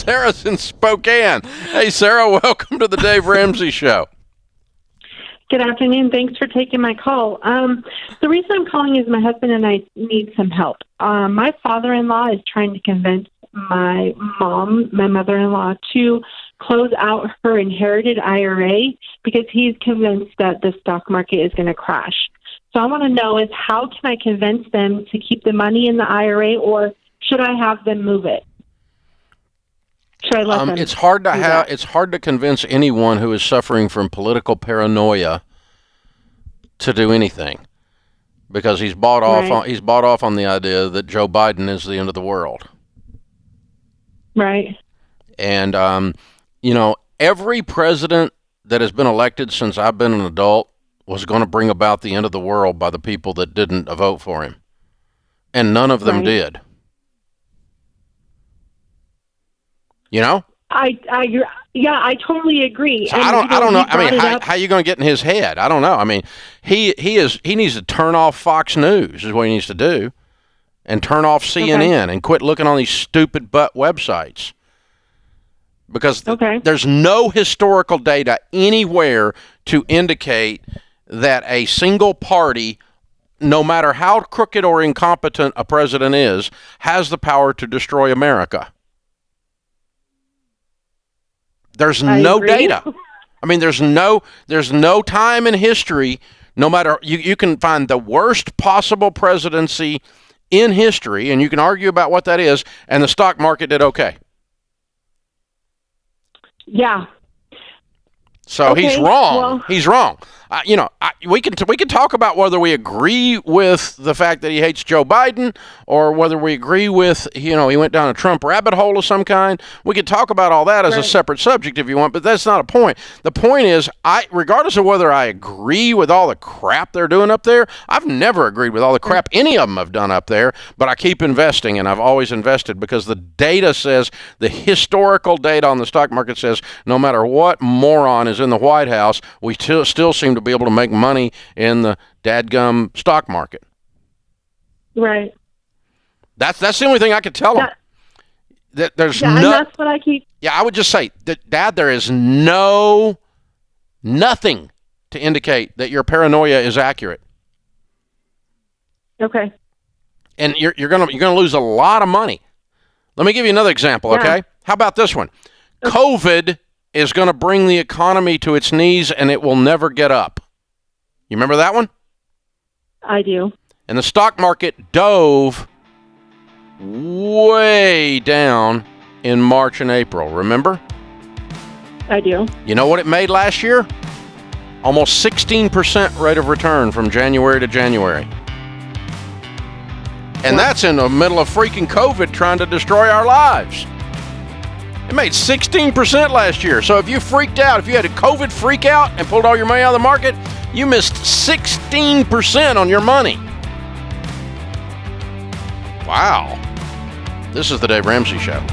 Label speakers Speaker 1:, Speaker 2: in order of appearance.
Speaker 1: Sarah's in Spokane. Hey, Sarah, welcome to the Dave Ramsey Show.
Speaker 2: Good afternoon. Thanks for taking my call. The reason I'm calling is my husband and I need some help. My father-in-law is trying to convince my mother-in-law, to close out her inherited IRA because he's convinced that the stock market is going to crash. So I want to know is how can I convince them to keep the money in the IRA, or should I have them move it? Should I let them?
Speaker 1: It's hard to convince anyone who is suffering from political paranoia to do anything, because he's bought off on the idea that Joe Biden is the end of the world.
Speaker 2: Right.
Speaker 1: And every president that has been elected since I've been an adult was going to bring about the end of the world by the people that didn't vote for him. And none of them did. You know?
Speaker 2: I totally agree.
Speaker 1: So I don't know. I mean, how are you going to get in his head? I don't know. I mean, he needs to turn off Fox News is what he needs to do, and turn off CNN and quit looking on these stupid butt websites. Because there's no historical data anywhere to indicate that a single party, no matter how crooked or incompetent a president is, has the power to destroy America. There's no data. I mean, there's no time in history, no matter, you can find the worst possible presidency in history, and you can argue about what that is, and the stock market did okay.
Speaker 2: Yeah.
Speaker 1: So he's wrong. Well, he's wrong. We can talk about whether we agree with the fact that he hates Joe Biden, or whether we agree with, he went down a Trump rabbit hole of some kind. We can talk about all that as a separate subject if you want, but that's not a point. The point is, regardless of whether I agree with all the crap they're doing up there, I've never agreed with all the crap any of them have done up there, but I keep investing, and I've always invested because the data says, the historical data on the stock market says, no matter what moron is in the White House, we still seem to be able to make money in the dadgum stock market.
Speaker 2: Right.
Speaker 1: That's the only thing I could tell them. That there's
Speaker 2: and that's what I keep.
Speaker 1: Yeah, I would just say that, Dad, there is nothing to indicate that your paranoia is accurate.
Speaker 2: Okay.
Speaker 1: And you're gonna lose a lot of money. Let me give you another example. Okay. How about this one? COVID is going to bring the economy to its knees, and it will never get up. You remember that one?
Speaker 2: I do.
Speaker 1: And the stock market dove way down in March and April, remember?
Speaker 2: I do.
Speaker 1: You know what it made last year? Almost 16% rate of return from January to January. And that's in the middle of freaking COVID trying to destroy our lives. It made 16% last year. So if you freaked out, if you had a COVID freak out and pulled all your money out of the market, you missed 16% on your money. Wow. This is the Dave Ramsey Show.